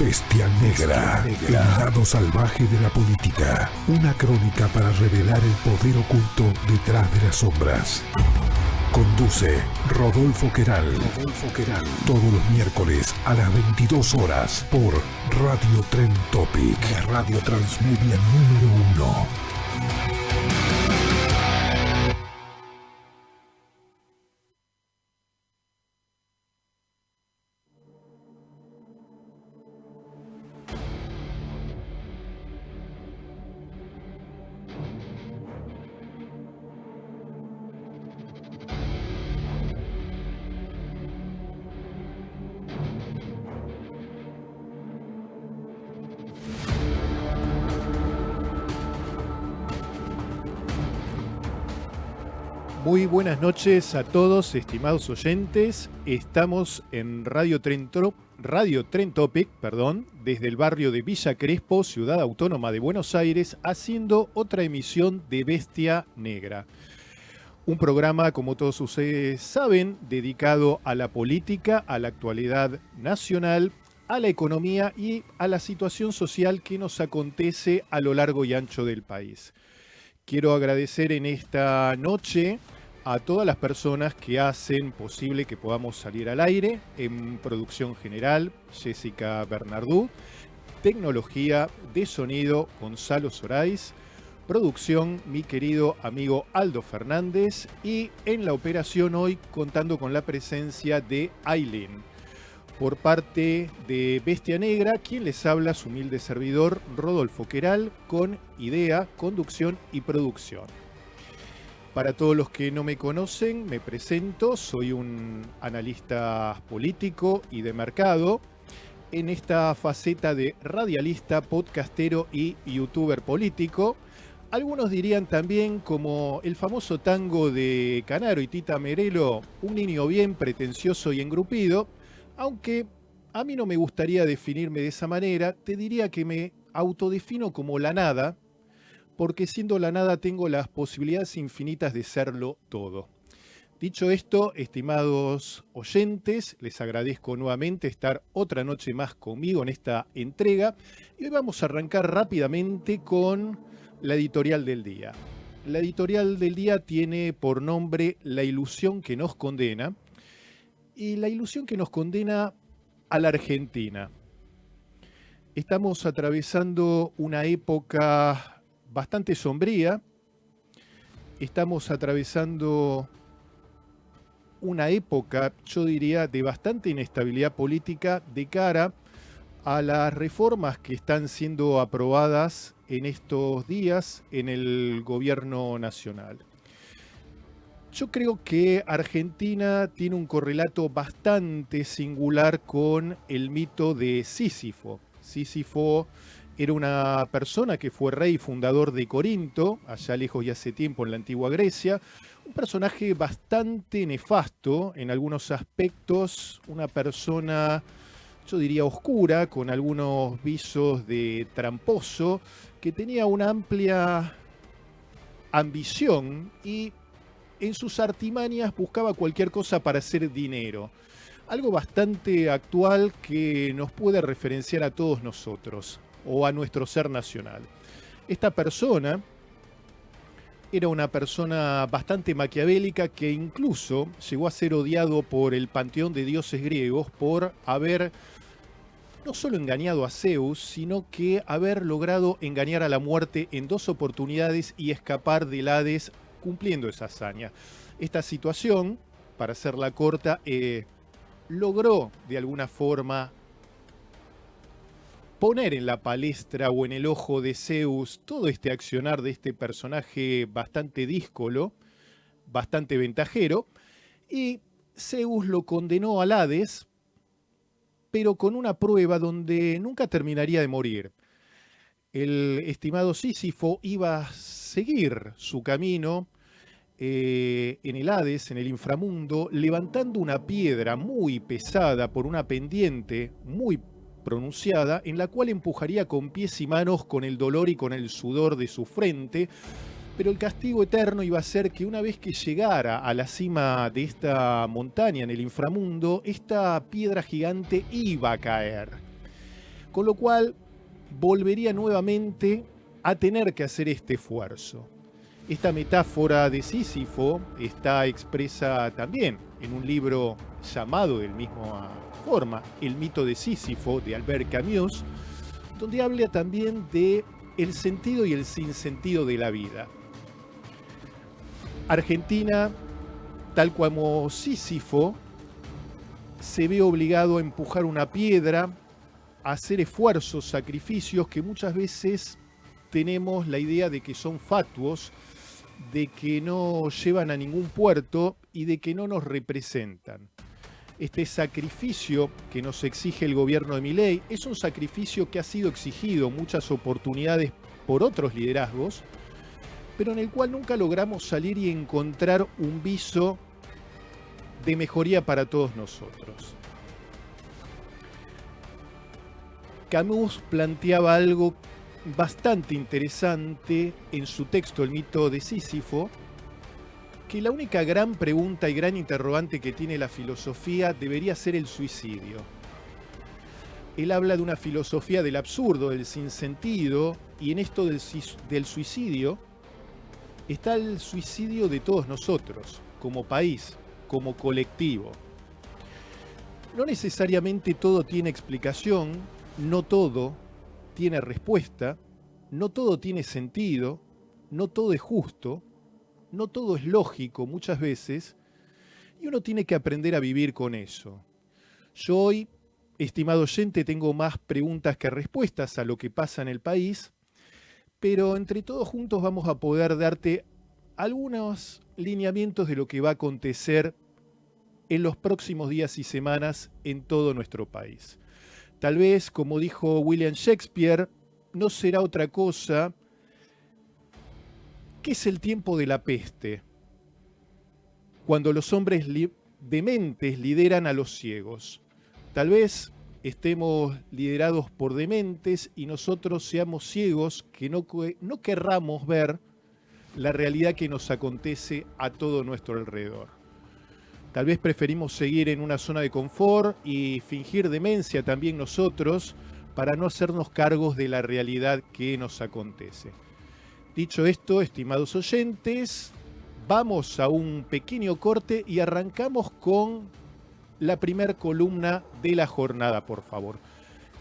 Bestia Negra, el lado salvaje de la política. Una crónica para revelar el poder oculto detrás de las sombras. Conduce Rodolfo Queral. Todos los miércoles a las 22 horas por Radio Trend Topic, la radio transmedia número 1. Muy buenas noches a todos, estimados oyentes. Estamos en Radio Trend Topic, desde el barrio de Villa Crespo, Ciudad Autónoma de Buenos Aires, haciendo otra emisión de Bestia Negra. Un programa, como todos ustedes saben, dedicado a la política, a la actualidad nacional, a la economía y a la situación social que nos acontece a lo largo y ancho del país. Quiero agradecer en esta noche a todas las personas que hacen posible que podamos salir al aire. En producción general, Jessica Bernardú. Tecnología de sonido, Gonzalo Sorais. Producción, mi querido amigo Aldo Fernández. Y en la operación hoy, contando con la presencia de Aileen. Por parte de Bestia Negra, quien les habla, su humilde servidor, Rodolfo Queral, con idea, conducción y producción. Para todos los que no me conocen, me presento, soy un analista político y de mercado, en esta faceta de radialista, podcastero y youtuber político. Algunos dirían también, como el famoso tango de Canaro y Tita Merelo, un niño bien pretencioso y engrupido. Aunque a mí no me gustaría definirme de esa manera, te diría que me autodefino como la nada, porque siendo la nada tengo las posibilidades infinitas de serlo todo. Dicho esto, estimados oyentes, les agradezco nuevamente estar otra noche más conmigo en esta entrega. Y hoy vamos a arrancar rápidamente con la editorial del día. La editorial del día tiene por nombre La ilusión que nos condena. Y la ilusión que nos condena a la Argentina. Estamos atravesando una época bastante sombría. Estamos atravesando una época, yo diría, de bastante inestabilidad política de cara a las reformas que están siendo aprobadas en estos días en el gobierno nacional. Yo creo que Argentina tiene un correlato bastante singular con el mito de Sísifo. Sísifo era una persona que fue rey fundador de Corinto, allá lejos y hace tiempo en la antigua Grecia. Un personaje bastante nefasto en algunos aspectos, una persona, yo diría, oscura, con algunos visos de tramposo, que tenía una amplia ambición y en sus artimañas buscaba cualquier cosa para hacer dinero. Algo bastante actual que nos puede referenciar a todos nosotros o a nuestro ser nacional. Esta persona era una persona bastante maquiavélica que incluso llegó a ser odiado por el panteón de dioses griegos por haber no solo engañado a Zeus, sino que haber logrado engañar a la muerte en 2 oportunidades y escapar del Hades cumpliendo esa hazaña. Esta situación, para hacerla corta, logró de alguna forma poner en la palestra o en el ojo de Zeus todo este accionar de este personaje bastante díscolo, bastante ventajero, y Zeus lo condenó al Hades, pero con una prueba donde nunca terminaría de morir. El estimado Sísifo iba a seguir su camino en el Hades, en el inframundo, levantando una piedra muy pesada por una pendiente muy pronunciada, en la cual empujaría con pies y manos con el dolor y con el sudor de su frente, pero el castigo eterno iba a ser que una vez que llegara a la cima de esta montaña en el inframundo, esta piedra gigante iba a caer. Con lo cual, volvería nuevamente a tener que hacer este esfuerzo. Esta metáfora de Sísifo está expresa también en un libro llamado de la misma forma, El mito de Sísifo, de Albert Camus, donde habla también de el sentido y el sinsentido de la vida. Argentina, tal como Sísifo, se ve obligado a empujar una piedra, a hacer esfuerzos, sacrificios que muchas veces tenemos la idea de que son fatuos, de que no llevan a ningún puerto y de que no nos representan. Este sacrificio que nos exige el gobierno de Milei es un sacrificio que ha sido exigido muchas oportunidades por otros liderazgos, pero en el cual nunca logramos salir y encontrar un viso de mejoría para todos nosotros. Camus planteaba algo bastante interesante en su texto El mito de Sísifo, que la única gran pregunta y gran interrogante que tiene la filosofía debería ser el suicidio. Él habla de una filosofía del absurdo, del sinsentido, y en esto del suicidio está el suicidio de todos nosotros, como país, como colectivo. No necesariamente todo tiene explicación, no todo tiene respuesta, no todo tiene sentido, no todo es justo, no todo es lógico muchas veces, y uno tiene que aprender a vivir con eso. Yo hoy, estimado oyente, tengo más preguntas que respuestas a lo que pasa en el país, pero entre todos juntos vamos a poder darte algunos lineamientos de lo que va a acontecer en los próximos días y semanas en todo nuestro país. Tal vez, como dijo William Shakespeare, no será otra cosa que es el tiempo de la peste, cuando los hombres dementes lideran a los ciegos. Tal vez estemos liderados por dementes y nosotros seamos ciegos que no querramos ver la realidad que nos acontece a todo nuestro alrededor. Tal vez preferimos seguir en una zona de confort y fingir demencia también nosotros para no hacernos cargos de la realidad que nos acontece. Dicho esto, estimados oyentes, vamos a un pequeño corte y arrancamos con la primer columna de la jornada, por favor.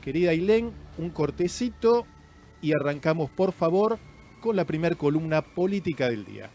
Querida Ailén, un cortecito y arrancamos, por favor, con la primer columna política del día.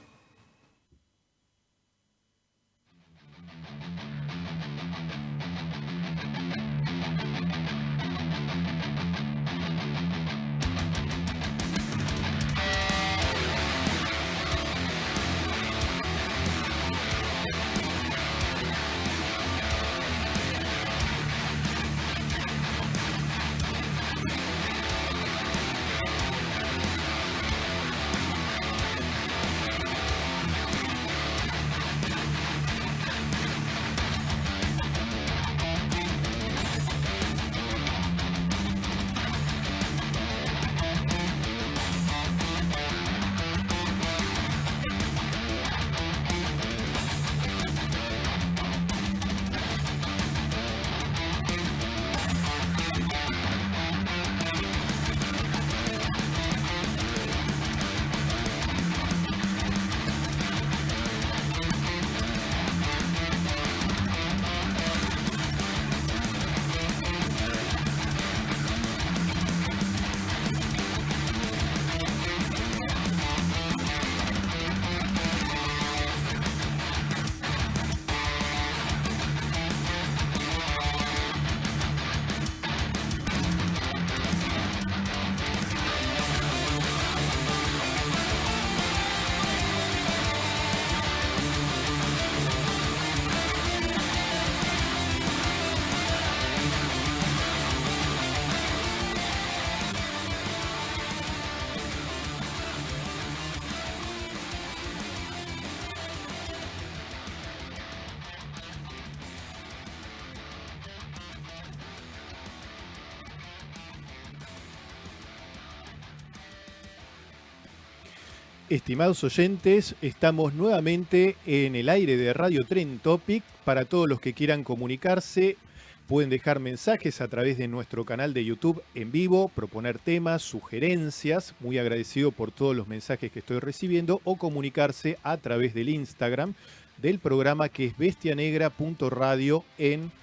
Estimados oyentes, estamos nuevamente en el aire de Radio Trend Topic para todos los que quieran comunicarse Pueden dejar mensajes a través de nuestro canal de YouTube en vivo, proponer temas, sugerencias, muy agradecido por todos los mensajes que estoy recibiendo, o comunicarse a través del Instagram del programa, que es bestianegra.radio. En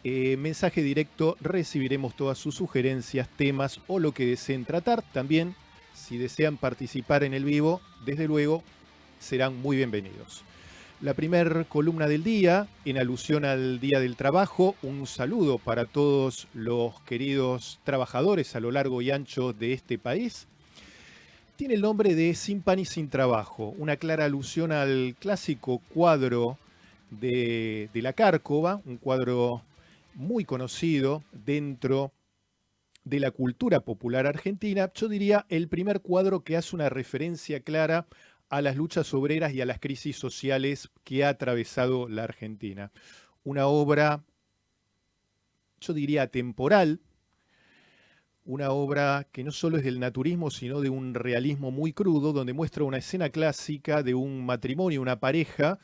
mensaje directo recibiremos todas sus sugerencias, temas o lo que deseen tratar. También, si desean participar en el vivo, desde luego, serán muy bienvenidos. La primer columna del día, en alusión al Día del Trabajo, un saludo para todos los queridos trabajadores a lo largo y ancho de este país. Tiene el nombre de Sin Pan y Sin Trabajo, una clara alusión al clásico cuadro de la Cárcova, un cuadro muy conocido dentro de la cultura popular argentina. Yo diría el primer cuadro que hace una referencia clara a las luchas obreras y a las crisis sociales que ha atravesado la Argentina. Una obra, yo diría, atemporal, una obra que no solo es del naturismo, sino de un realismo muy crudo, donde muestra una escena clásica de un matrimonio, una pareja,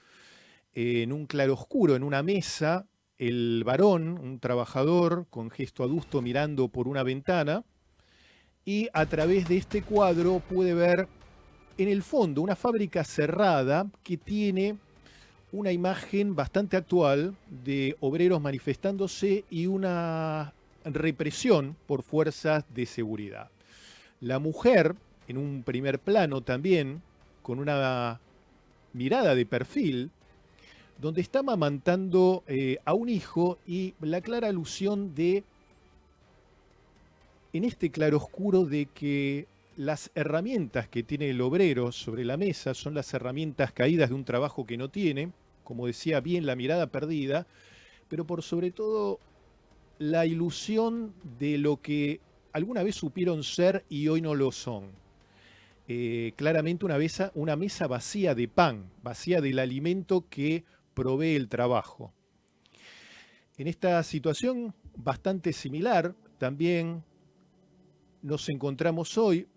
en un claroscuro, en una mesa, el varón, un trabajador, con gesto adusto mirando por una ventana, y a través de este cuadro puede ver en el fondo una fábrica cerrada que tiene una imagen bastante actual de obreros manifestándose y una represión por fuerzas de seguridad. La mujer, en un primer plano también, con una mirada de perfil, donde está amamantando a un hijo, y la clara alusión de, en este claroscuro, de que las herramientas que tiene el obrero sobre la mesa son las herramientas caídas de un trabajo que no tiene, como decía bien, la mirada perdida, pero por sobre todo la ilusión de lo que alguna vez supieron ser y hoy no lo son. Claramente una mesa vacía de pan, vacía del alimento que provee el trabajo. En esta situación bastante similar también nos encontramos hoy,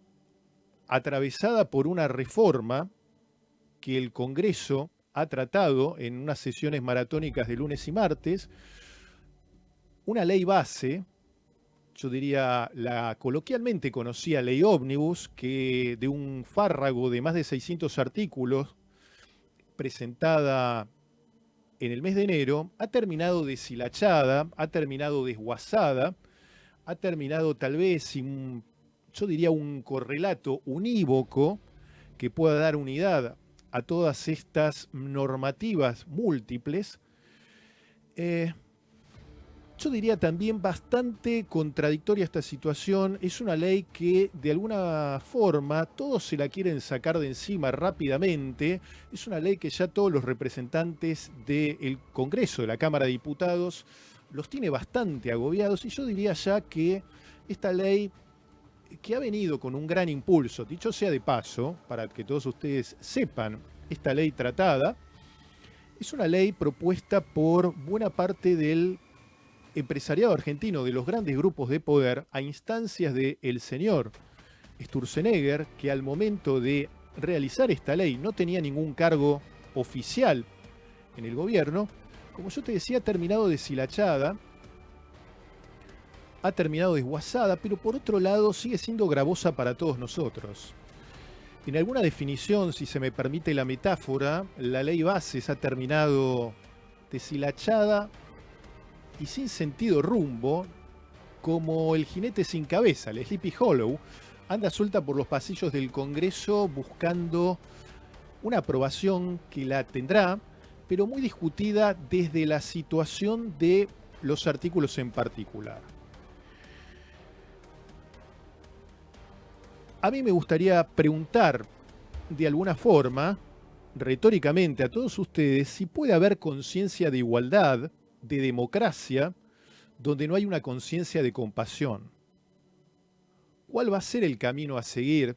atravesada por una reforma que el Congreso ha tratado en unas sesiones maratónicas de lunes y martes, una ley base, yo diría la coloquialmente conocida ley ómnibus, que de un fárrago de más de 600 artículos, presentada en el mes de enero, ha terminado deshilachada, ha terminado desguazada, ha terminado tal vez sin, yo diría, un correlato unívoco que pueda dar unidad a todas estas normativas múltiples. Yo diría también bastante contradictoria esta situación. Es una ley que de alguna forma todos se la quieren sacar de encima rápidamente. Es una ley que ya todos los representantes del Congreso, de la Cámara de Diputados, los tiene bastante agobiados, y yo diría ya que esta ley, que ha venido con un gran impulso, dicho sea de paso, para que todos ustedes sepan, esta ley tratada, es una ley propuesta por buena parte del empresariado argentino, de los grandes grupos de poder, a instancias del señor Sturzenegger, que al momento de realizar esta ley no tenía ningún cargo oficial en el gobierno. Como yo te decía, ha terminado deshilachada, ha terminado desguazada, pero por otro lado sigue siendo gravosa para todos nosotros. En alguna definición, si se me permite la metáfora, la ley Bases ha terminado deshilachada y sin sentido rumbo, como el jinete sin cabeza, el Sleepy Hollow, anda suelta por los pasillos del Congreso buscando una aprobación que la tendrá, pero muy discutida desde la situación de los artículos en particular. A mí me gustaría preguntar de alguna forma, retóricamente, a todos ustedes, si puede haber conciencia de igualdad, de democracia, donde no hay una conciencia de compasión. ¿Cuál va a ser el camino a seguir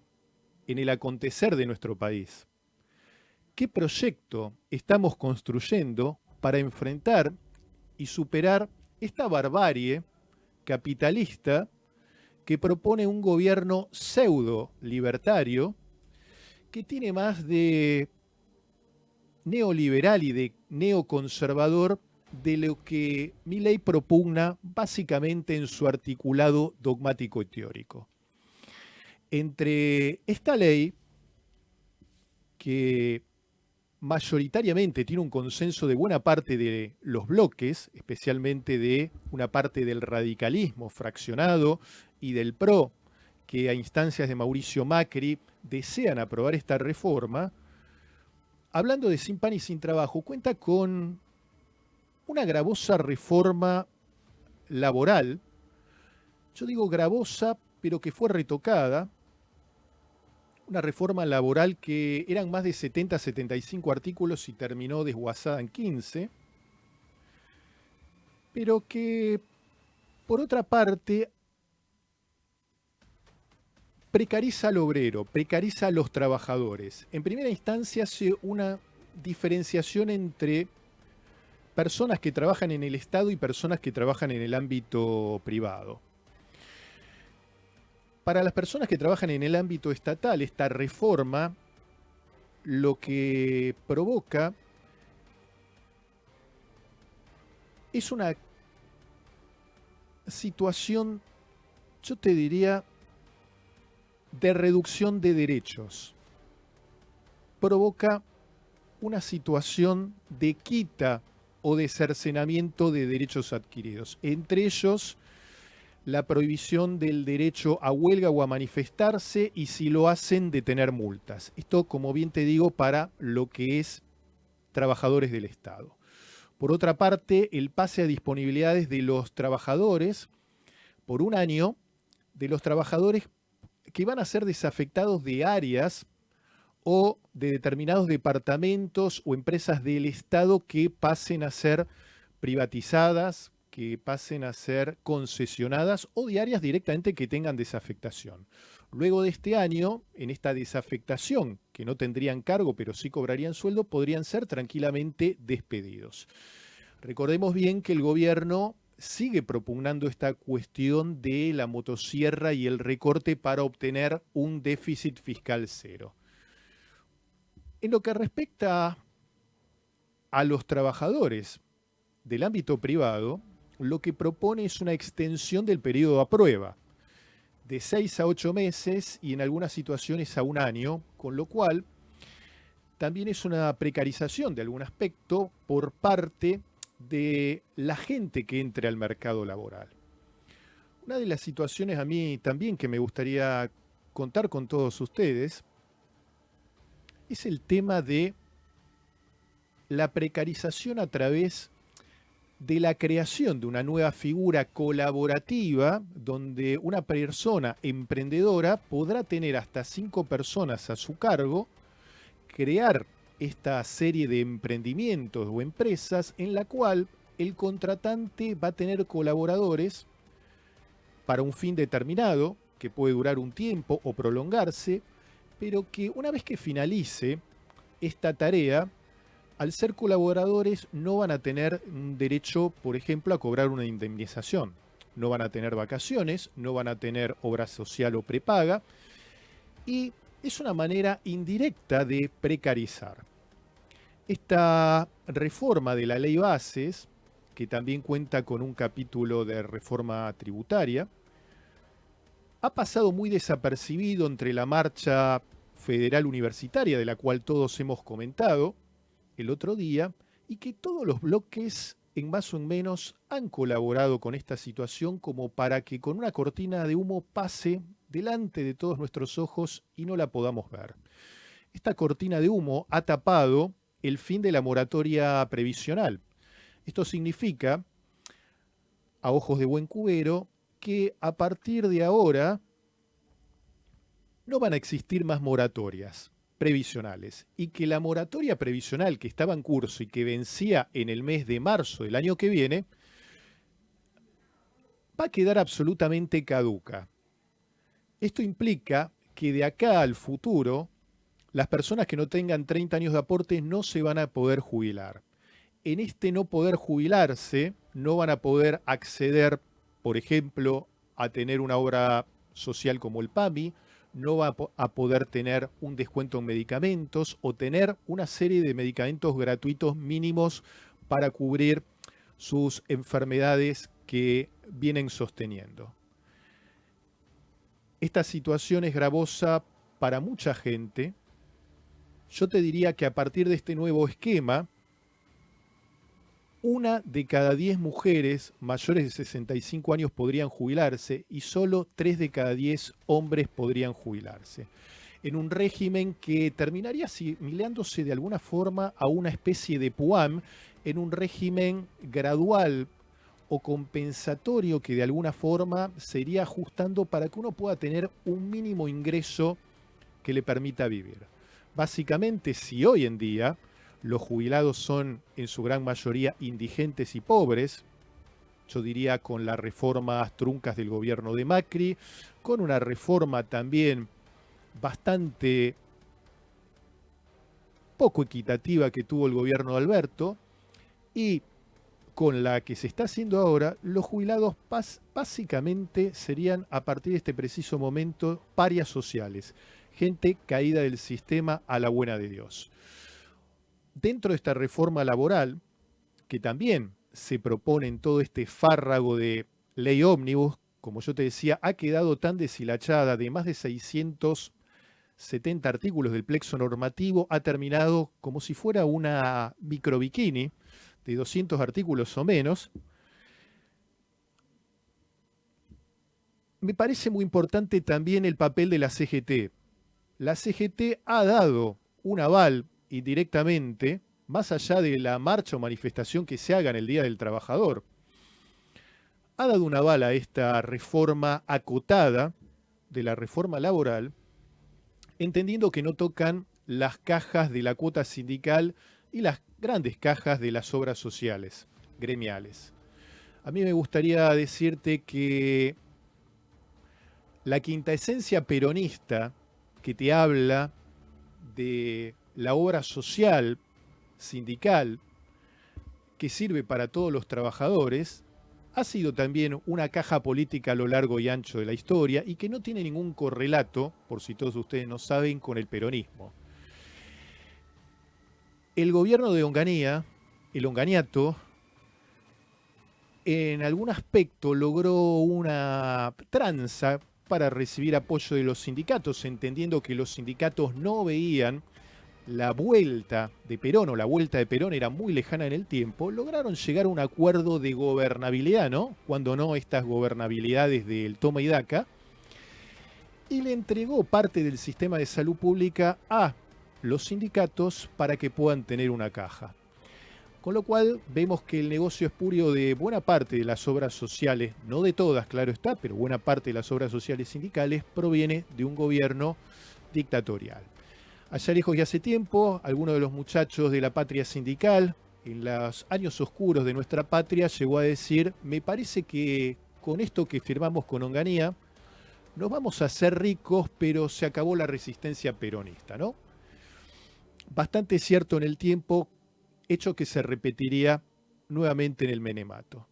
en el acontecer de nuestro país? ¿Qué proyecto estamos construyendo para enfrentar y superar esta barbarie capitalista que propone un gobierno pseudo-libertario que tiene más de neoliberal y de neoconservador de lo que Milei propugna básicamente en su articulado dogmático y teórico. Entre esta ley, que mayoritariamente tiene un consenso de buena parte de los bloques, especialmente de una parte del radicalismo fraccionado y del PRO, que a instancias de Mauricio Macri desean aprobar esta reforma, hablando de Sin Pan y Sin Trabajo, cuenta con una gravosa reforma laboral. Yo digo gravosa, pero que fue retocada. Una reforma laboral que eran más de 70, 75 artículos y terminó desguazada en 15, pero que, por otra parte, precariza al obrero, precariza a los trabajadores. En primera instancia hace una diferenciación entre personas que trabajan en el Estado y personas que trabajan en el ámbito privado. Para las personas que trabajan en el ámbito estatal, esta reforma lo que provoca es una situación, yo te diría, de reducción de derechos. Provoca una situación de quita o de cercenamiento de derechos adquiridos. Entre ellos, la prohibición del derecho a huelga o a manifestarse y, si lo hacen, de tener multas. Esto, como bien te digo, para lo que es trabajadores del Estado. Por otra parte, el pase a disponibilidades de los trabajadores por un año, de los trabajadores que van a ser desafectados de áreas o de determinados departamentos o empresas del Estado que pasen a ser privatizadas, que pasen a ser concesionadas, o de áreas directamente que tengan desafectación. Luego de este año, en esta desafectación, que no tendrían cargo pero sí cobrarían sueldo, podrían ser tranquilamente despedidos. Recordemos bien que el gobierno sigue propugnando esta cuestión de la motosierra y el recorte para obtener un déficit fiscal cero. En lo que respecta a los trabajadores del ámbito privado, lo que propone es una extensión del periodo a prueba, de 6 a 8 meses y en algunas situaciones a un año, con lo cual también es una precarización de algún aspecto por parte de la gente que entre al mercado laboral. Una de las situaciones a mí también que me gustaría contar con todos ustedes es el tema de la precarización a través de la creación de una nueva figura colaborativa donde una persona emprendedora podrá tener hasta 5 personas a su cargo, crear esta serie de emprendimientos o empresas en la cual el contratante va a tener colaboradores para un fin determinado, que puede durar un tiempo o prolongarse, pero que una vez que finalice esta tarea, al ser colaboradores no van a tener derecho, por ejemplo, a cobrar una indemnización. No van a tener vacaciones, no van a tener obra social o prepaga, y es una manera indirecta de precarizar. Esta reforma de la Ley Bases, que también cuenta con un capítulo de reforma tributaria, ha pasado muy desapercibido entre la marcha federal universitaria, de la cual todos hemos comentado el otro día, y que todos los bloques en más o menos han colaborado con esta situación como para que con una cortina de humo pase delante de todos nuestros ojos y no la podamos ver. Esta cortina de humo ha tapado el fin de la moratoria previsional. Esto significa, a ojos de buen cubero, que a partir de ahora no van a existir más moratorias previsionales y que la moratoria previsional que estaba en curso y que vencía en el mes de marzo del año que viene va a quedar absolutamente caduca. Esto implica que de acá al futuro las personas que no tengan 30 años de aporte no se van a poder jubilar. En este no poder jubilarse no van a poder acceder, por ejemplo, a tener una obra social como el PAMI, no va a poder tener un descuento en medicamentos o tener una serie de medicamentos gratuitos mínimos para cubrir sus enfermedades que vienen sosteniendo. Esta situación es gravosa para mucha gente. Yo te diría que a partir de este nuevo esquema, 1 de cada 10 mujeres mayores de 65 años podrían jubilarse y solo 3 de cada 10 hombres podrían jubilarse. En un régimen que terminaría asimilándose de alguna forma a una especie de PUAM, en un régimen gradual o compensatorio que de alguna forma se iría ajustando para que uno pueda tener un mínimo ingreso que le permita vivir. Básicamente, si hoy en día los jubilados son en su gran mayoría indigentes y pobres, yo diría con las reformas truncas del gobierno de Macri, con una reforma también bastante poco equitativa que tuvo el gobierno de Alberto, y con la que se está haciendo ahora, los jubilados básicamente serían a partir de este preciso momento parias sociales, gente caída del sistema a la buena de Dios. Dentro de esta reforma laboral, que también se propone en todo este fárrago de ley ómnibus, como yo te decía, ha quedado tan deshilachada de más de 670 artículos del plexo normativo, ha terminado como si fuera una microbikini de 200 artículos o menos. Me parece muy importante también el papel de la CGT. La CGT ha dado un aval indirectamente, más allá de la marcha o manifestación que se haga en el Día del Trabajador, ha dado un aval a esta reforma acotada de la reforma laboral, entendiendo que no tocan las cajas de la cuota sindical y las grandes cajas de las obras sociales, gremiales. A mí me gustaría decirte que la quinta esencia peronista que te habla de la obra social, sindical, que sirve para todos los trabajadores, ha sido también una caja política a lo largo y ancho de la historia y que no tiene ningún correlato, por si todos ustedes no saben, con el peronismo. El gobierno de Onganía, el onganiato, en algún aspecto logró una tranza para recibir apoyo de los sindicatos, entendiendo que los sindicatos no veían la vuelta de Perón, o la vuelta de Perón era muy lejana en el tiempo, lograron llegar a un acuerdo de gobernabilidad, ¿no? Cuando no estas gobernabilidades del toma y daca, y le entregó parte del sistema de salud pública a los sindicatos para que puedan tener una caja. Con lo cual vemos que el negocio espurio de buena parte de las obras sociales, no de todas, claro está, pero buena parte de las obras sociales sindicales proviene de un gobierno dictatorial. Allá lejos y hace tiempo, alguno de los muchachos de la patria sindical, en los años oscuros de nuestra patria, llegó a decir: me parece que con esto que firmamos con Onganía, nos vamos a hacer ricos, pero se acabó la resistencia peronista, ¿no? Bastante cierto en el tiempo, hecho que se repetiría nuevamente en el menemato.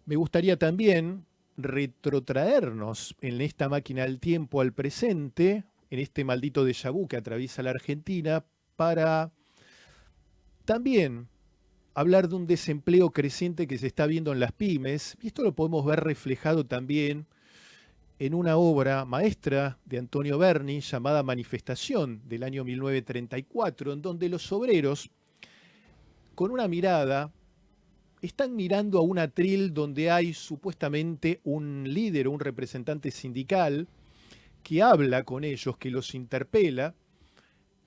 Me gustaría también retrotraernos en esta máquina del tiempo al presente, en este maldito déjà vu que atraviesa la Argentina, para también hablar de un desempleo creciente que se está viendo en las pymes, y esto lo podemos ver reflejado también en una obra maestra de Antonio Berni llamada Manifestación del año 1934, en donde los obreros, con una mirada, están mirando a un atril donde hay supuestamente un líder o un representante sindical que habla con ellos, que los interpela.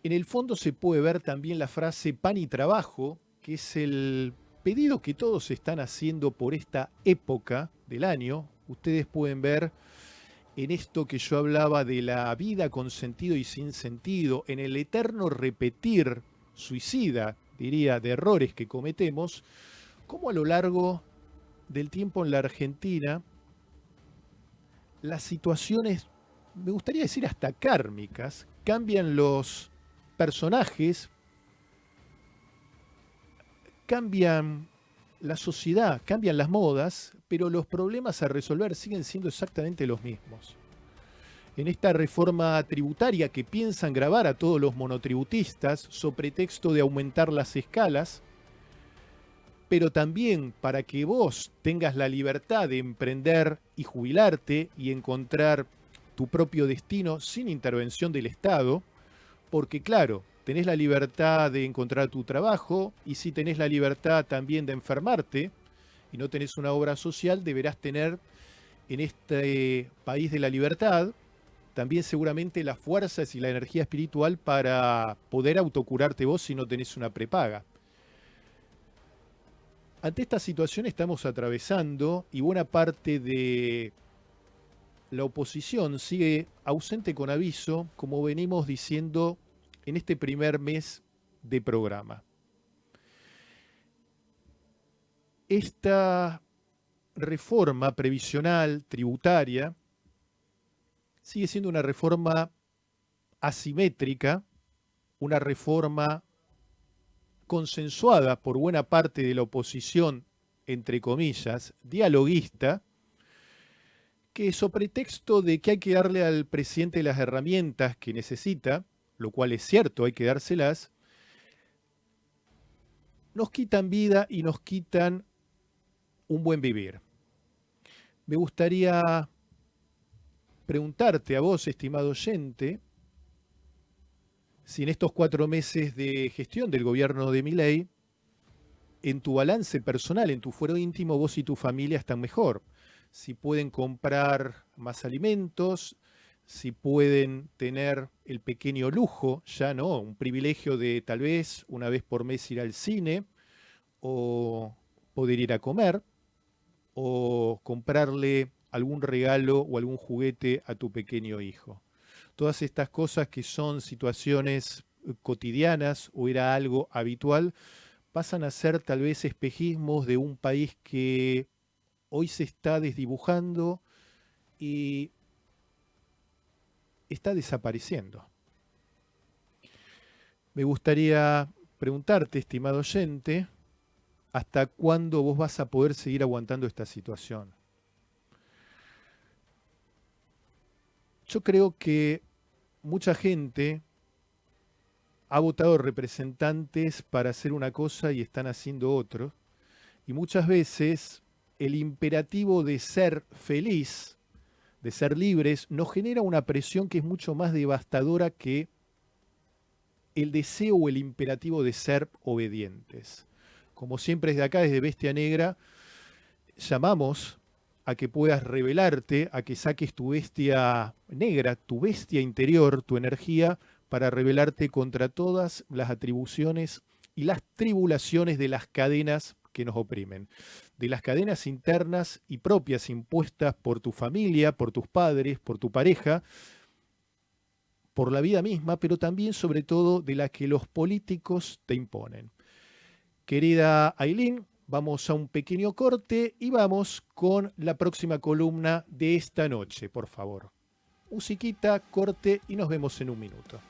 En el fondo se puede ver también la frase pan y trabajo, que es el pedido que todos están haciendo por esta época del año. Ustedes pueden ver en esto que yo hablaba de la vida con sentido y sin sentido, en el eterno repetir suicida, diría, de errores que cometemos, cómo a lo largo del tiempo en la Argentina las situaciones, me gustaría decir hasta kármicas, cambian los personajes, cambian la sociedad, cambian las modas, pero los problemas a resolver siguen siendo exactamente los mismos. En esta reforma tributaria que piensan gravar a todos los monotributistas, so pretexto de aumentar las escalas, pero también para que vos tengas la libertad de emprender y jubilarte y encontrar tu propio destino sin intervención del Estado, porque claro, tenés la libertad de encontrar tu trabajo y si tenés la libertad también de enfermarte y no tenés una obra social, deberás tener en este país de la libertad también seguramente las fuerzas y la energía espiritual para poder autocurarte vos si no tenés una prepaga. Ante esta situación estamos atravesando y buena parte de la oposición sigue ausente con aviso, como venimos diciendo en este primer mes de programa. Esta reforma previsional tributaria sigue siendo una reforma asimétrica, una reforma consensuada por buena parte de la oposición, entre comillas, dialoguista, que sobre pretexto de que hay que darle al presidente las herramientas que necesita, lo cual es cierto, hay que dárselas, nos quitan vida y nos quitan un buen vivir. Me gustaría preguntarte a vos, estimado oyente, si en estos 4 meses de gestión del gobierno de Milei, en tu balance personal, en tu fuero íntimo, vos y tu familia están mejor. Si pueden comprar más alimentos, si pueden tener el pequeño lujo, ya no, un privilegio de tal vez una vez por mes ir al cine, o poder ir a comer, o comprarle algún regalo o algún juguete a tu pequeño hijo. Todas estas cosas que son situaciones cotidianas o era algo habitual, pasan a ser tal vez espejismos de un país que hoy se está desdibujando y está desapareciendo. Me gustaría preguntarte, estimado oyente, ¿hasta cuándo vos vas a poder seguir aguantando esta situación? Yo creo que mucha gente ha votado representantes para hacer una cosa y están haciendo otro. Y muchas veces el imperativo de ser feliz, de ser libres, nos genera una presión que es mucho más devastadora que el deseo o el imperativo de ser obedientes. Como siempre desde acá, desde Bestia Negra, llamamos a que puedas revelarte, a que saques tu bestia negra, tu bestia interior, tu energía, para rebelarte contra todas las atribuciones y las tribulaciones de las cadenas que nos oprimen, de las cadenas internas y propias impuestas por tu familia, por tus padres, por tu pareja, por la vida misma, pero también sobre todo de las que los políticos te imponen. Querida Ailín, vamos a un pequeño corte y vamos con la próxima columna de esta noche, por favor. Musiquita, corte y nos vemos en un minuto.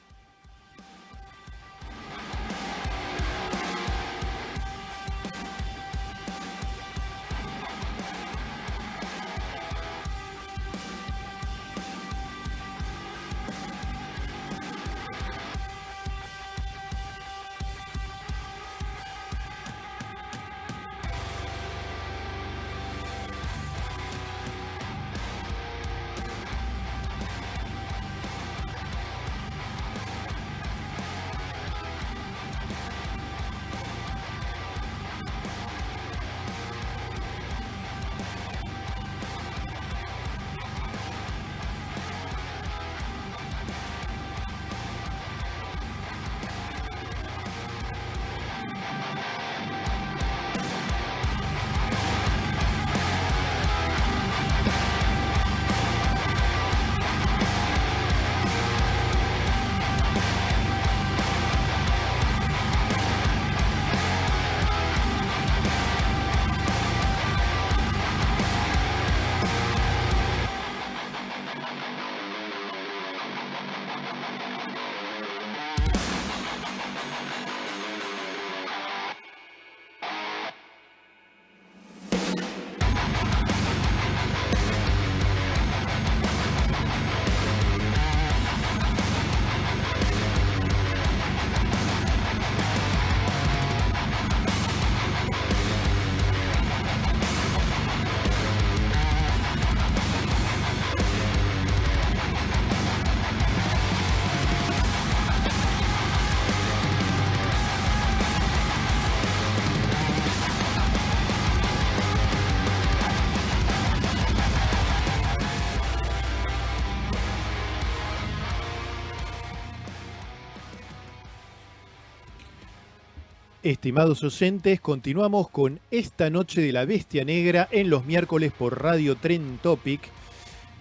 Estimados oyentes, continuamos con esta noche de la Bestia Negra en los miércoles por Radio Trend Topic.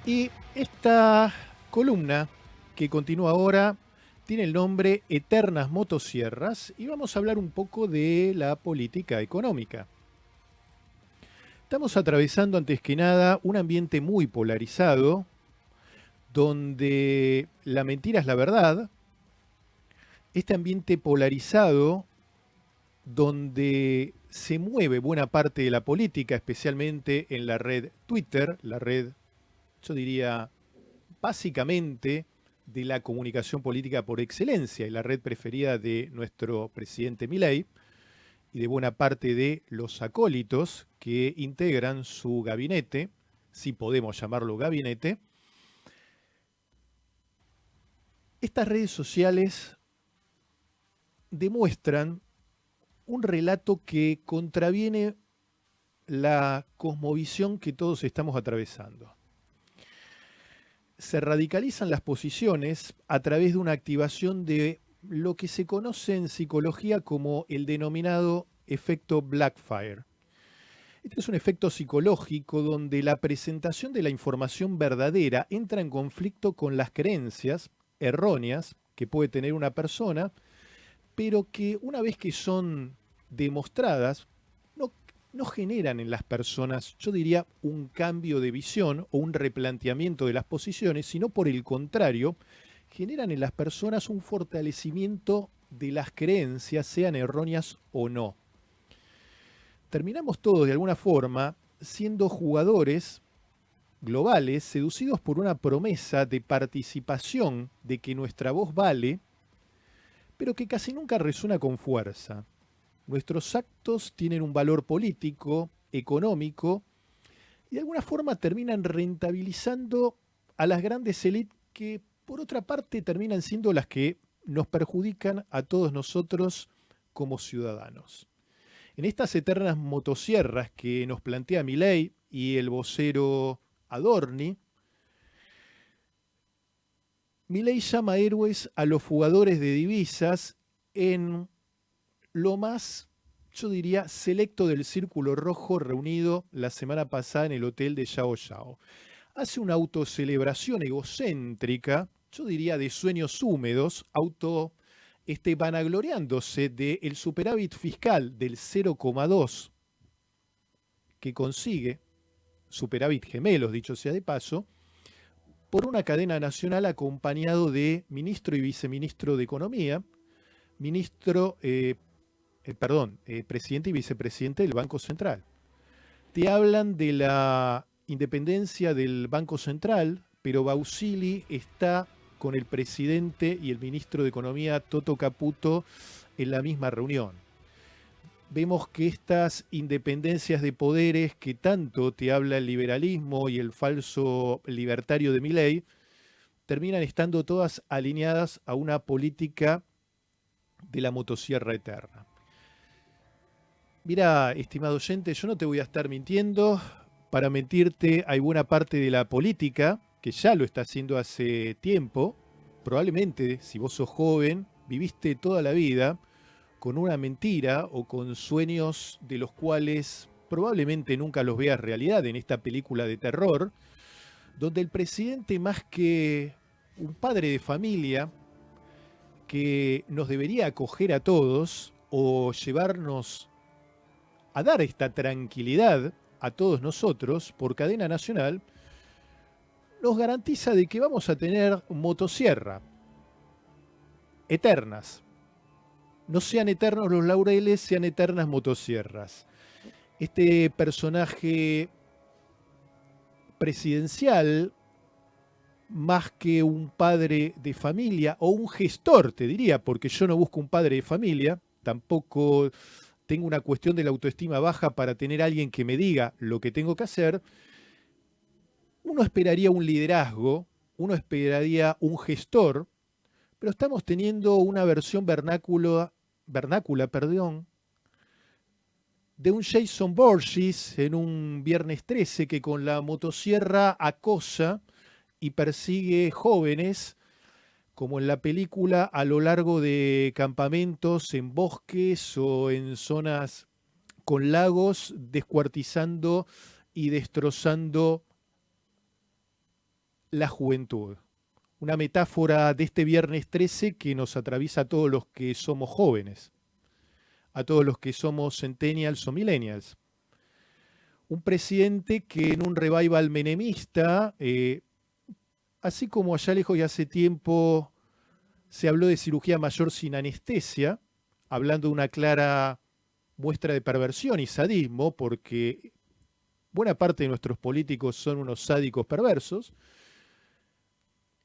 Y esta columna que continúa ahora tiene el nombre Eternas Motosierras y vamos a hablar un poco de la política económica. Estamos atravesando antes que nada un ambiente muy polarizado donde la mentira es la verdad. Este ambiente polarizado donde se mueve buena parte de la política, especialmente en la red Twitter, la red, yo diría, básicamente de la comunicación política por excelencia y la red preferida de nuestro presidente Milei y de buena parte de los acólitos que integran su gabinete, si podemos llamarlo gabinete. Estas redes sociales demuestran un relato que contraviene la cosmovisión que todos estamos atravesando. Se radicalizan las posiciones a través de una activación de lo que se conoce en psicología como el denominado efecto Blackfire. Este es un efecto psicológico donde la presentación de la información verdadera entra en conflicto con las creencias erróneas que puede tener una persona, pero que una vez que son demostradas, no generan en las personas, yo diría, un cambio de visión o un replanteamiento de las posiciones, sino por el contrario, generan en las personas un fortalecimiento de las creencias, sean erróneas o no. Terminamos todos de alguna forma siendo jugadores globales seducidos por una promesa de participación, de que nuestra voz vale, pero que casi nunca resuena con fuerza. Nuestros actos tienen un valor político, económico, y de alguna forma terminan rentabilizando a las grandes élites que, por otra parte, terminan siendo las que nos perjudican a todos nosotros como ciudadanos. En estas eternas motosierras que nos plantea Milei y el vocero Adorni, Milei llama héroes a los fugadores de divisas en lo más, yo diría, selecto del círculo rojo reunido la semana pasada en el hotel de Yao Yao. Hace una autocelebración egocéntrica, yo diría de sueños húmedos, vanagloriándose del superávit fiscal del 0,2 que consigue, superávit gemelos, dicho sea de paso, por una cadena nacional acompañado de ministro y viceministro de Economía, presidente y vicepresidente del Banco Central. Te hablan de la independencia del Banco Central, pero Bausili está con el presidente y el ministro de Economía, Toto Caputo, en la misma reunión. Vemos que estas independencias de poderes que tanto te habla el liberalismo y el falso libertario de Milei, terminan estando todas alineadas a una política de la motosierra eterna. Mira, estimado oyente, yo no te voy a estar mintiendo. Para mentirte, hay buena parte de la política que ya lo está haciendo hace tiempo. Probablemente, si vos sos joven, viviste toda la vida con una mentira o con sueños de los cuales probablemente nunca los veas realidad en esta película de terror, donde el presidente, más que un padre de familia que nos debería acoger a todos o llevarnos a dar esta tranquilidad a todos nosotros por cadena nacional, nos garantiza de que vamos a tener motosierra eternas. No sean eternos los laureles, sean eternas motosierras. Este personaje presidencial, más que un padre de familia, o un gestor, te diría, porque yo no busco un padre de familia, tampoco tengo una cuestión de la autoestima baja para tener a alguien que me diga lo que tengo que hacer. Uno esperaría un liderazgo, uno esperaría un gestor, pero estamos teniendo una versión vernácula, de un Jason Voorhees en un Viernes 13 que con la motosierra acosa y persigue jóvenes como en la película, a lo largo de campamentos, en bosques o en zonas con lagos, descuartizando y destrozando la juventud. Una metáfora de este viernes 13 que nos atraviesa a todos los que somos jóvenes, a todos los que somos centennials o millennials. Un presidente que en un revival menemista, así como allá lejos y hace tiempo se habló de cirugía mayor sin anestesia, hablando de una clara muestra de perversión y sadismo, porque buena parte de nuestros políticos son unos sádicos perversos,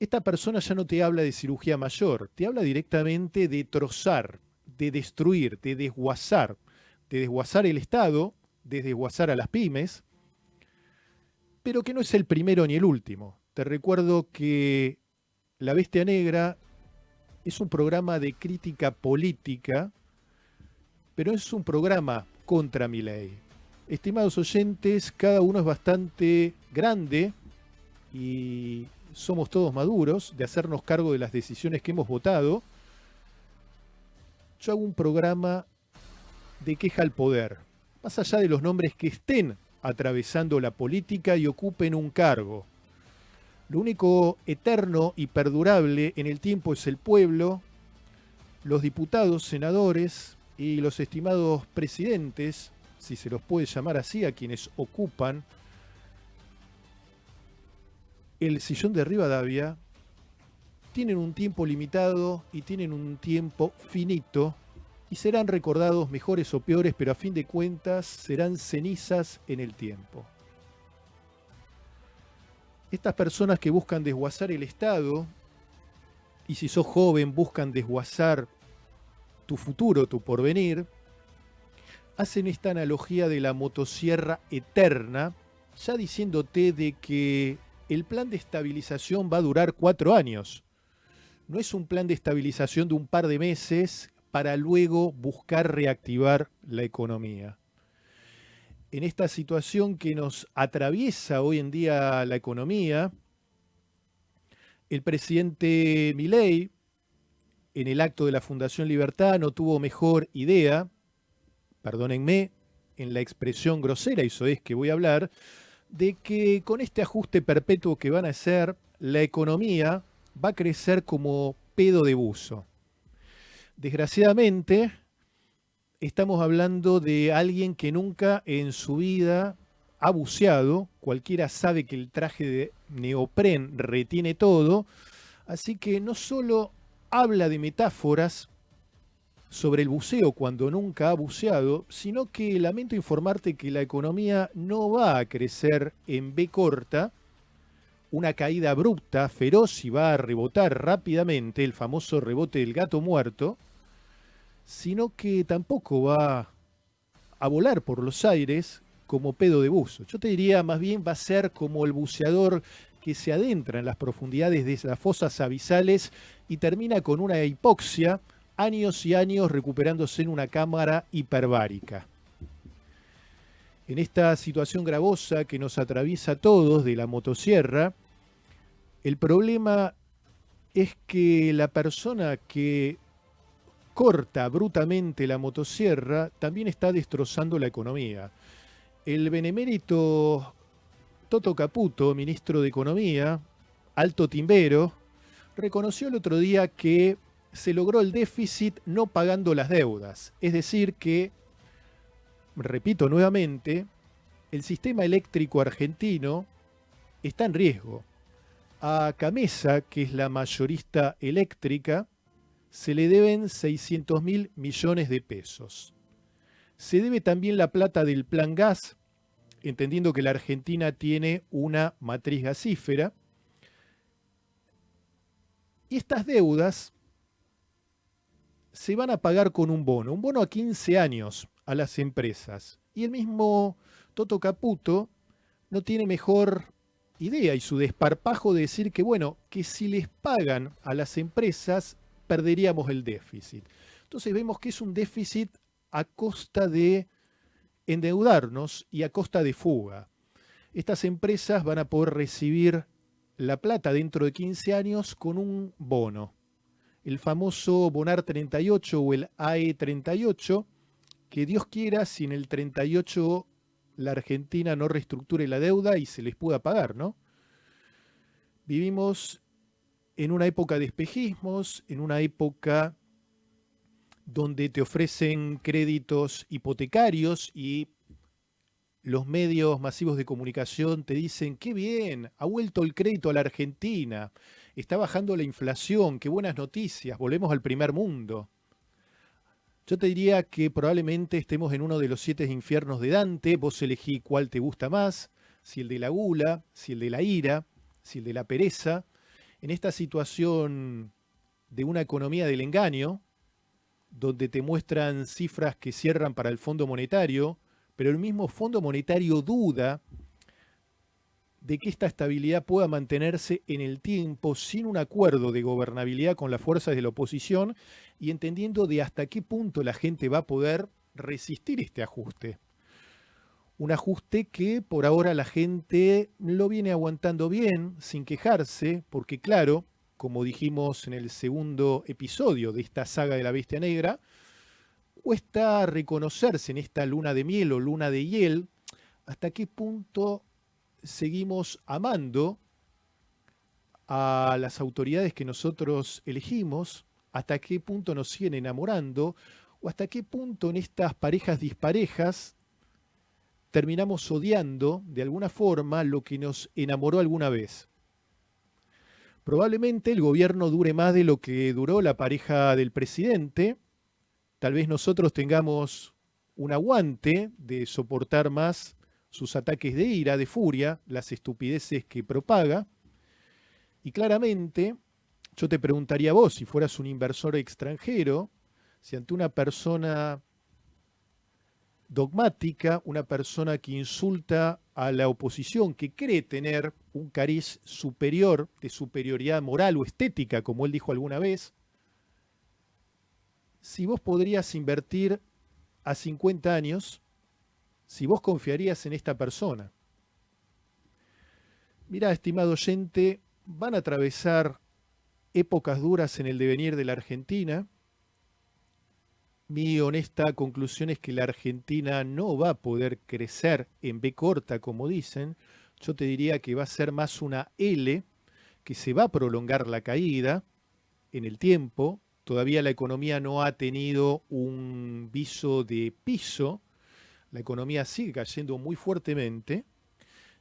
esta persona ya no te habla de cirugía mayor, te habla directamente de trozar, de destruir, de desguazar el Estado, de desguazar a las pymes, pero que no es el primero ni el último. Te recuerdo que La Bestia Negra es un programa de crítica política, pero es un programa contra Milei. Estimados oyentes, cada uno es bastante grande y somos todos maduros de hacernos cargo de las decisiones que hemos votado. Yo hago un programa de queja al poder, más allá de los nombres que estén atravesando la política y ocupen un cargo. Lo único eterno y perdurable en el tiempo es el pueblo, los diputados, senadores y los estimados presidentes, si se los puede llamar así, a quienes ocupan el sillón de Rivadavia, tienen un tiempo limitado y tienen un tiempo finito y serán recordados mejores o peores, pero a fin de cuentas serán cenizas en el tiempo. Estas personas que buscan desguazar el Estado, y si sos joven buscan desguazar tu futuro, tu porvenir, hacen esta analogía de la motosierra eterna, ya diciéndote de que el plan de estabilización va a durar 4 años. No es un plan de estabilización de un par de meses para luego buscar reactivar la economía. En esta situación que nos atraviesa hoy en día la economía, el presidente Milei, en el acto de la Fundación Libertad, no tuvo mejor idea, perdónenme en la expresión grosera y soez que voy a hablar, de que con este ajuste perpetuo que van a hacer, la economía va a crecer como pedo de buzo. Desgraciadamente, estamos hablando de alguien que nunca en su vida ha buceado. Cualquiera sabe que el traje de neopren retiene todo. Así que no solo habla de metáforas sobre el buceo cuando nunca ha buceado, sino que lamento informarte que la economía no va a crecer en B corta, una caída abrupta, feroz y va a rebotar rápidamente, el famoso rebote del gato muerto, sino que tampoco va a volar por los aires como pedo de buzo. Yo te diría, más bien va a ser como el buceador que se adentra en las profundidades de las fosas abisales y termina con una hipoxia, años y años recuperándose en una cámara hiperbárica. En esta situación gravosa que nos atraviesa a todos de la motosierra, el problema es que la persona que corta brutalmente la motosierra también está destrozando la economía. El benemérito Toto Caputo, ministro de Economía, alto timbero, reconoció el otro día que se logró el déficit no pagando las deudas. Es decir que, repito nuevamente, el sistema eléctrico argentino está en riesgo. A Camesa, que es la mayorista eléctrica, se le deben 600.000 millones de pesos. Se debe también la plata del Plan Gas, entendiendo que la Argentina tiene una matriz gasífera. Y estas deudas se van a pagar con un bono a 15 años a las empresas. Y el mismo Toto Caputo no tiene mejor idea y su desparpajo de decir que, bueno, que si les pagan a las empresas, perderíamos el déficit. Entonces vemos que es un déficit a costa de endeudarnos y a costa de fuga. Estas empresas van a poder recibir la plata dentro de 15 años con un bono. el famoso Bonar 38 o el AE 38, que Dios quiera si en el 38 la Argentina no reestructure la deuda y se les pueda pagar, ¿no? Vivimos en una época de espejismos, en una época donde te ofrecen créditos hipotecarios y los medios masivos de comunicación te dicen, qué bien, ha vuelto el crédito a la Argentina, está bajando la inflación, qué buenas noticias, volvemos al primer mundo. Yo te diría que probablemente estemos en uno de los 7 infiernos de Dante, vos elegí cuál te gusta más, si el de la gula, si el de la ira, si el de la pereza. En esta situación de una economía del engaño, donde te muestran cifras que cierran para el Fondo Monetario, pero el mismo Fondo Monetario duda de que esta estabilidad pueda mantenerse en el tiempo sin un acuerdo de gobernabilidad con las fuerzas de la oposición y entendiendo de hasta qué punto la gente va a poder resistir este ajuste. Un ajuste que por ahora la gente lo viene aguantando bien, sin quejarse, porque claro, como dijimos en el segundo episodio de esta saga de la Bestia Negra, cuesta reconocerse en esta luna de miel o luna de hiel hasta qué punto seguimos amando a las autoridades que nosotros elegimos, hasta qué punto nos siguen enamorando o hasta qué punto en estas parejas disparejas terminamos odiando de alguna forma lo que nos enamoró alguna vez. Probablemente el gobierno dure más de lo que duró la pareja del presidente. Tal vez nosotros tengamos un aguante de soportar más sus ataques de ira, de furia, las estupideces que propaga. Y claramente, yo te preguntaría a vos, si fueras un inversor extranjero, si ante una persona dogmática, una persona que insulta a la oposición, que cree tener un cariz superior, de superioridad moral o estética, como él dijo alguna vez, si vos podrías invertir a 50 años, si vos confiarías en esta persona. Mirá, estimado oyente, van a atravesar épocas duras en el devenir de la Argentina. Mi honesta conclusión es que la Argentina no va a poder crecer en B corta, como dicen. Yo te diría que va a ser más una L, que se va a prolongar la caída en el tiempo. Todavía la economía no ha tenido un viso de piso. La economía sigue cayendo muy fuertemente.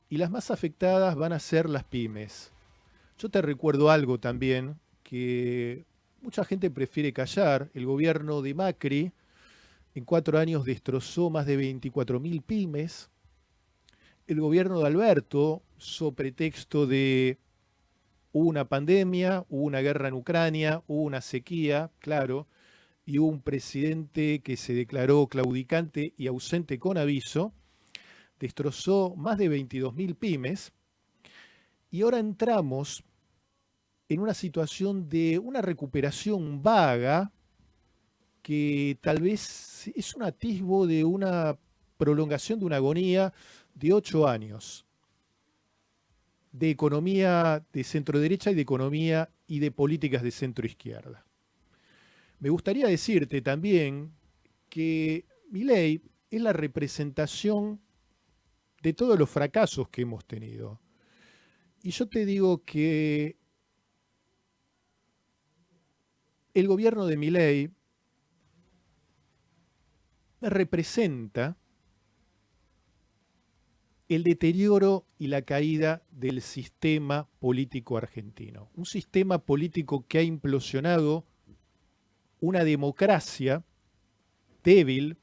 Y las más afectadas van a ser las pymes. Yo te recuerdo algo también, que mucha gente prefiere callar. El gobierno de Macri en 4 años destrozó más de 24.000 pymes. El gobierno de Alberto, so pretexto de hubo una pandemia, hubo una guerra en Ucrania, hubo una sequía, claro, y hubo un presidente que se declaró claudicante y ausente con aviso, destrozó más de 22.000 pymes, y ahora entramos en una situación de una recuperación vaga que tal vez es un atisbo de una prolongación de una agonía de 8 años de economía de centro derecha y de economía y de políticas de centro izquierda. Me gustaría decirte también que Milei es la representación de todos los fracasos que hemos tenido. Y yo te digo que el gobierno de Milei representa el deterioro y la caída del sistema político argentino. Un sistema político que ha implosionado una democracia débil,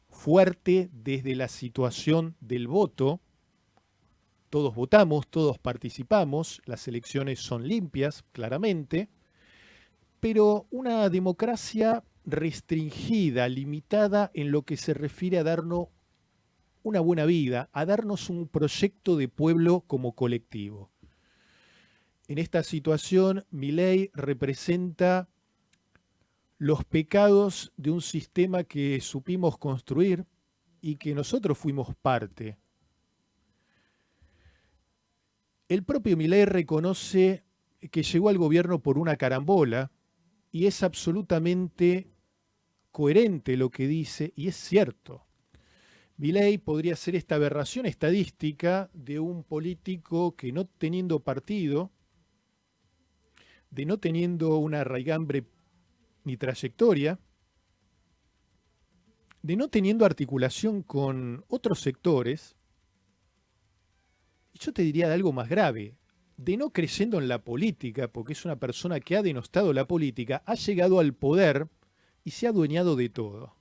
fuerte desde la situación del voto. Todos votamos, todos participamos, las elecciones son limpias, claramente, pero una democracia restringida, limitada en lo que se refiere a darnos una buena vida, a darnos un proyecto de pueblo como colectivo. En esta situación, Milei representa los pecados de un sistema que supimos construir y que nosotros fuimos parte. El propio Milei reconoce que llegó al gobierno por una carambola, y es absolutamente coherente lo que dice, y es cierto. Milei podría ser esta aberración estadística de un político que, no teniendo partido, de no teniendo una raigambre ni trayectoria, de no teniendo articulación con otros sectores, y yo te diría de algo más grave, de no creyendo en la política, porque es una persona que ha denostado la política, ha llegado al poder y se ha adueñado de todo.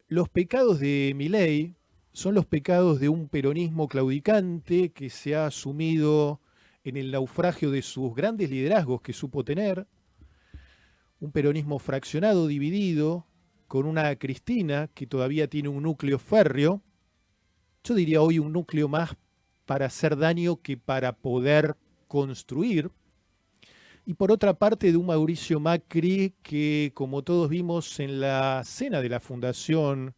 Los pecados de Milei son los pecados de un peronismo claudicante que se ha sumido en el naufragio de sus grandes liderazgos que supo tener, un peronismo fraccionado, dividido, con una Cristina que todavía tiene un núcleo férreo, yo diría hoy un núcleo más para hacer daño que para poder construir, y por otra parte de un Mauricio Macri que, como todos vimos en la cena de la Fundación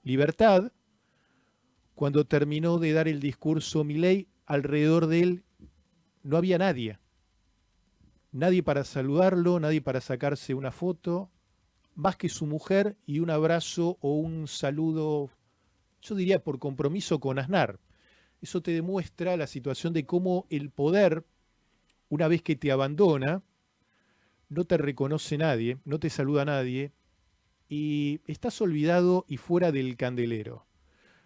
Libertad, cuando terminó de dar el discurso Milei, alrededor de él no había nadie. Nadie para saludarlo, nadie para sacarse una foto, más que su mujer y un abrazo o un saludo, yo diría por compromiso con Aznar. Eso te demuestra la situación de cómo el poder, una vez que te abandona, no te reconoce nadie, no te saluda nadie, y estás olvidado y fuera del candelero.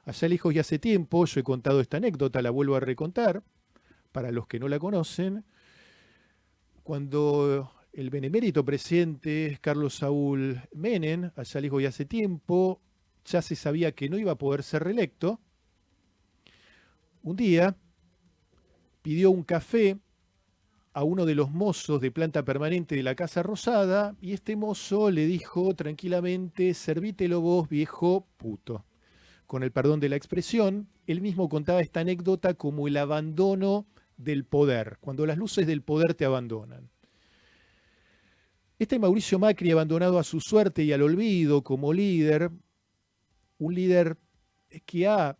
Allá lejos y hace tiempo, yo he contado esta anécdota, la vuelvo a recontar, para los que no la conocen, cuando el benemérito presidente Carlos Saúl Menem, allá lejos y hace tiempo, ya se sabía que no iba a poder ser reelecto, un día pidió un café a uno de los mozos de planta permanente de la Casa Rosada y este mozo le dijo tranquilamente: servítelo vos, viejo puto. Con el perdón de la expresión, él mismo contaba esta anécdota como el abandono del poder, cuando las luces del poder te abandonan. Este Mauricio Macri, abandonado a su suerte y al olvido como líder, un líder que ha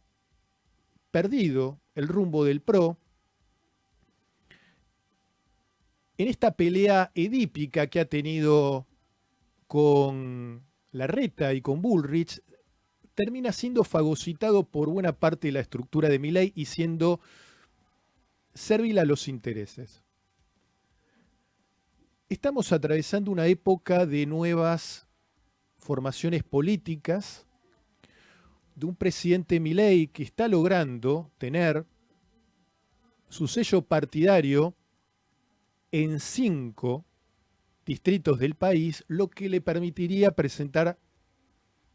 perdido el rumbo del PRO, en esta pelea edípica que ha tenido con Larreta y con Bullrich, termina siendo fagocitado por buena parte de la estructura de Milei y siendo servil a los intereses. Estamos atravesando una época de nuevas formaciones políticas, de un presidente Milei que está logrando tener su sello partidario en 5 distritos del país, lo que le permitiría presentar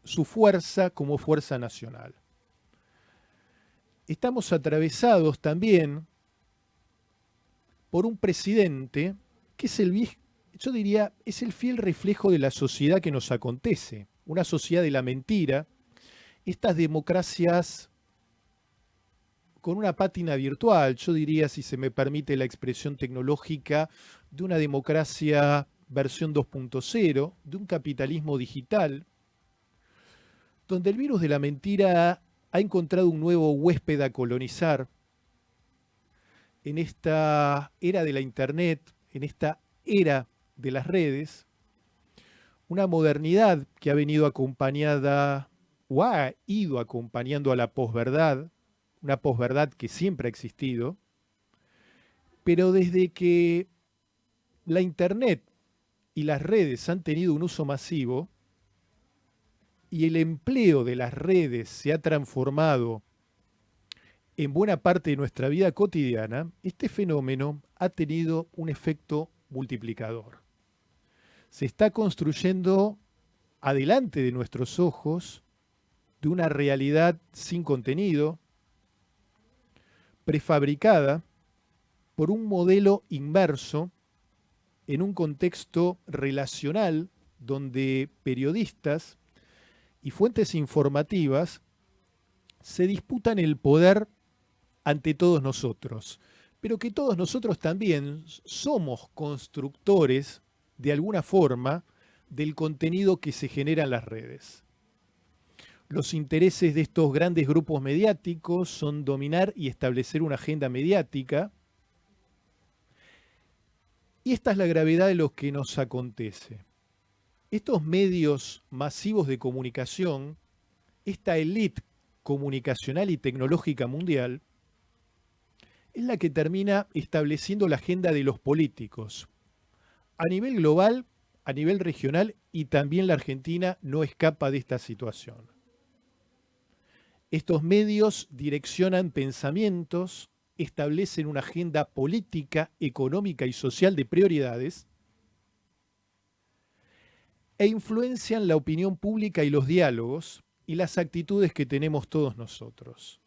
su fuerza como fuerza nacional. Estamos atravesados también por un presidente que es yo diría, es el fiel reflejo de la sociedad que nos acontece, una sociedad de la mentira, estas democracias con una pátina virtual, yo diría, si se me permite la expresión tecnológica, de una democracia versión 2.0, de un capitalismo digital, donde el virus de la mentira ha encontrado un nuevo huésped a colonizar en esta era de la Internet, en esta era de las redes, una modernidad que ha venido acompañada o ha ido acompañando a la posverdad, una posverdad que siempre ha existido, pero desde que la Internet y las redes han tenido un uso masivo y el empleo de las redes se ha transformado en buena parte de nuestra vida cotidiana, este fenómeno ha tenido un efecto multiplicador. Se está construyendo adelante de nuestros ojos de una realidad sin contenido, prefabricada por un modelo inmerso en un contexto relacional donde periodistas y fuentes informativas se disputan el poder ante todos nosotros, pero que todos nosotros también somos constructores de alguna forma del contenido que se genera en las redes. Los intereses de estos grandes grupos mediáticos son dominar y establecer una agenda mediática Y esta es la gravedad de lo que nos acontece. Estos medios masivos de comunicación, esta élite comunicacional y tecnológica mundial, es la que termina estableciendo la agenda de los políticos. A nivel global, a nivel regional, y también la Argentina no escapa de esta situación. Estos medios direccionan pensamientos, establecen una agenda política, económica y social de prioridades e influencian la opinión pública y los diálogos y las actitudes que tenemos todos nosotros.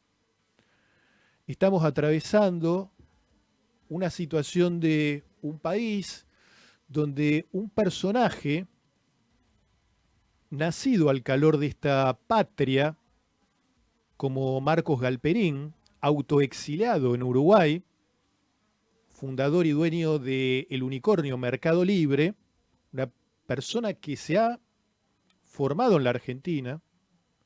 Estamos atravesando una situación de un país donde un personaje nacido al calor de esta patria, como Marcos Galperín, autoexiliado en Uruguay, fundador y dueño de El Unicornio Mercado Libre, una persona que se ha formado en la Argentina,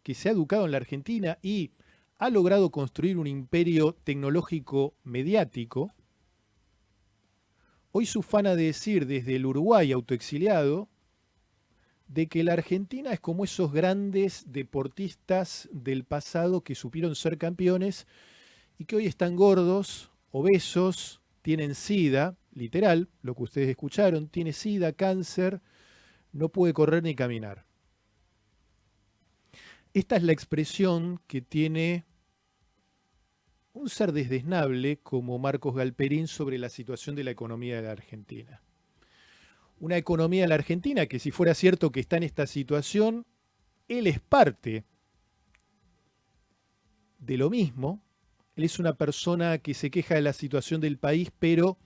que se ha educado en la Argentina y ha logrado construir un imperio tecnológico mediático. Hoy se ufana de decir desde el Uruguay autoexiliado de que la Argentina es como esos grandes deportistas del pasado que supieron ser campeones y que hoy están gordos, obesos, tienen SIDA, literal, lo que ustedes escucharon, tiene SIDA, cáncer, no puede correr ni caminar. Esta es la expresión que tiene un ser desdeñable como Marcos Galperín sobre la situación de la economía de la Argentina. Una economía de la Argentina que, si fuera cierto que está en esta situación, él es parte de lo mismo. Él es una persona que se queja de la situación del país, pero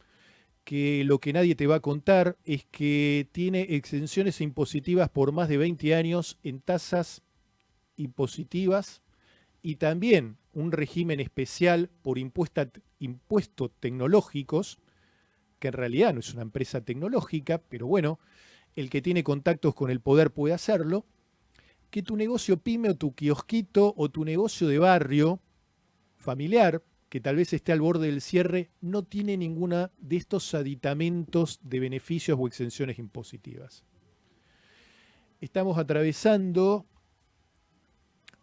que lo que nadie te va a contar es que tiene exenciones impositivas por más de 20 años en tasas impositivas y también un régimen especial por impuestos tecnológicos, que en realidad no es una empresa tecnológica, pero bueno, el que tiene contactos con el poder puede hacerlo, que tu negocio pyme o tu kiosquito o tu negocio de barrio familiar, que tal vez esté al borde del cierre, no tiene ninguna de estos aditamentos de beneficios o exenciones impositivas. Estamos atravesando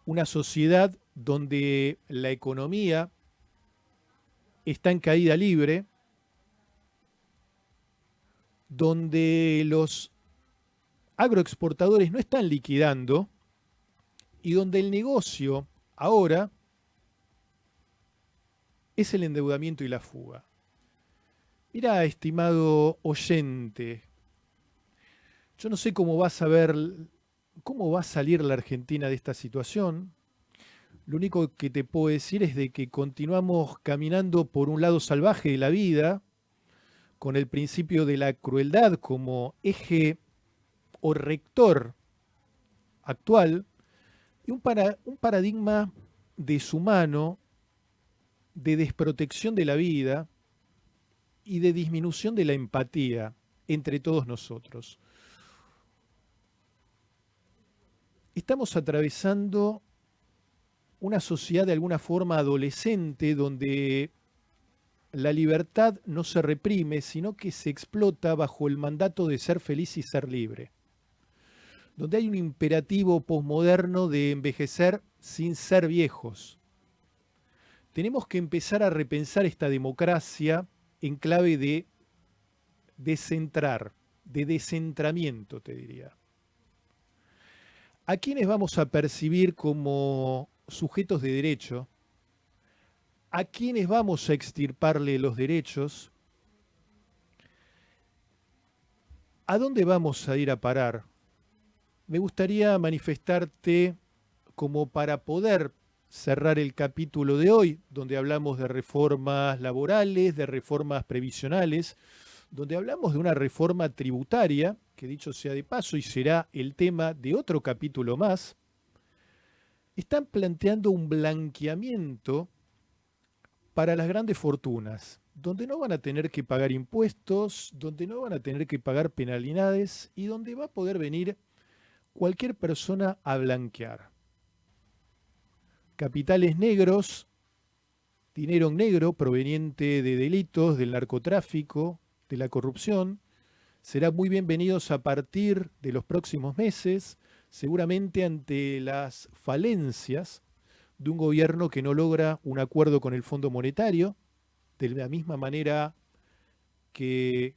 una sociedad donde la economía está en caída libre, donde los agroexportadores no están liquidando y donde el negocio ahora es el endeudamiento y la fuga. Mira, estimado oyente, yo no sé cómo va a salir la Argentina de esta situación. Lo único que te puedo decir es de que continuamos caminando por un lado salvaje de la vida, con el principio de la crueldad como eje o rector actual, y un paradigma deshumano, de desprotección de la vida y de disminución de la empatía entre todos nosotros. Estamos atravesando una sociedad de alguna forma adolescente donde la libertad no se reprime, sino que se explota bajo el mandato de ser feliz y ser libre. Donde hay un imperativo posmoderno de envejecer sin ser viejos. Tenemos que empezar a repensar esta democracia en clave de descentrar, de descentramiento, te diría. ¿A quiénes vamos a percibir como sujetos de derecho? ¿A quiénes vamos a extirparle los derechos? ¿A dónde vamos a ir a parar? Me gustaría manifestarte como para poder cerrar el capítulo de hoy, donde hablamos de reformas laborales, de reformas previsionales, donde hablamos de una reforma tributaria, que dicho sea de paso, y será el tema de otro capítulo más. Están planteando un blanqueamiento para las grandes fortunas, donde no van a tener que pagar impuestos, donde no van a tener que pagar penalidades y donde va a poder venir cualquier persona a blanquear. Capitales negros, dinero negro proveniente de delitos del narcotráfico de la corrupción serán muy bienvenidos a partir de los próximos meses, seguramente ante las falencias de un gobierno que no logra un acuerdo con el Fondo Monetario, de la misma manera que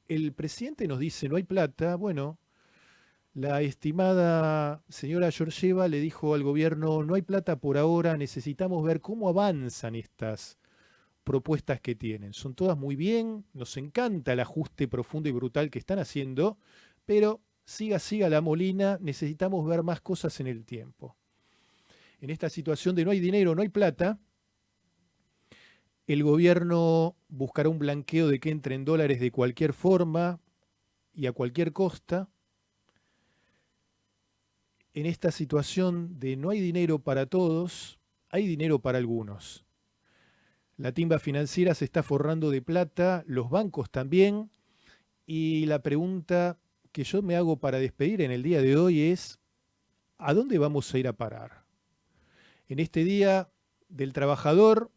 el presidente nos dice no hay plata. Bueno, la estimada señora Georgieva le dijo al gobierno no hay plata por ahora, necesitamos ver cómo avanzan estas propuestas que tienen. Son todas muy bien, nos encanta el ajuste profundo y brutal que están haciendo, pero siga la molina, necesitamos ver más cosas en el tiempo. En esta situación de no hay dinero, no hay plata, el gobierno buscará un blanqueo de que entre en dólares de cualquier forma y a cualquier costa. En esta situación de no hay dinero para todos, hay dinero para algunos. La timba financiera se está forrando de plata, los bancos también, y la pregunta que yo me hago para despedir en el día de hoy es, ¿a dónde vamos a ir a parar? En este Día del Trabajador,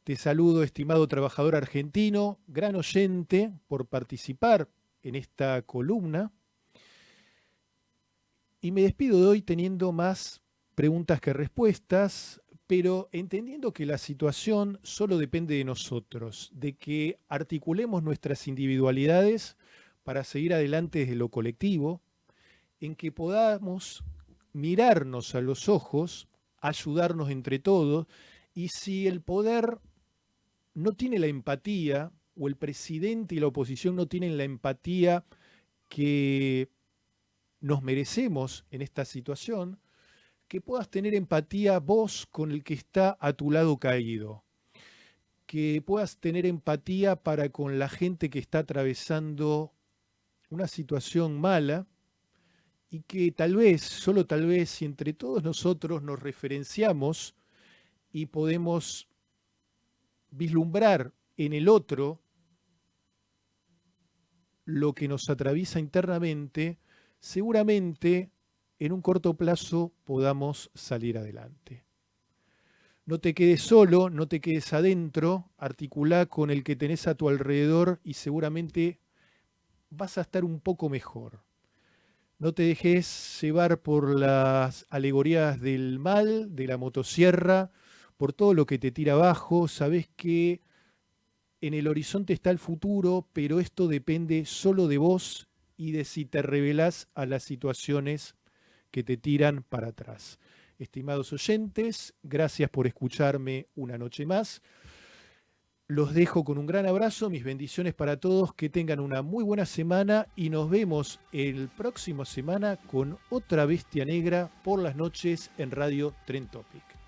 te saludo, estimado trabajador argentino, gran oyente por participar en esta columna, y me despido de hoy teniendo más preguntas que respuestas, pero entendiendo que la situación solo depende de nosotros, de que articulemos nuestras individualidades para seguir adelante desde lo colectivo, en que podamos mirarnos a los ojos, ayudarnos entre todos, y si el poder no tiene la empatía, o el presidente y la oposición no tienen la empatía que nos merecemos en esta situación, que puedas tener empatía vos con el que está a tu lado caído, que puedas tener empatía para con la gente que está atravesando una situación mala y que tal vez, solo tal vez, si entre todos nosotros nos referenciamos y podemos vislumbrar en el otro lo que nos atraviesa internamente, seguramente en un corto plazo podamos salir adelante. No te quedes solo, no te quedes adentro, articulá con el que tenés a tu alrededor y seguramente vas a estar un poco mejor. No te dejes llevar por las alegorías del mal, de la motosierra, por todo lo que te tira abajo. Sabés que en el horizonte está el futuro, pero esto depende solo de vos y de si te rebelás a las situaciones que te tiran para atrás. Estimados oyentes, gracias por escucharme una noche más. Los dejo con un gran abrazo, mis bendiciones para todos, que tengan una muy buena semana y nos vemos el próximo semana con otra bestia negra por las noches en Radio Trend Topic.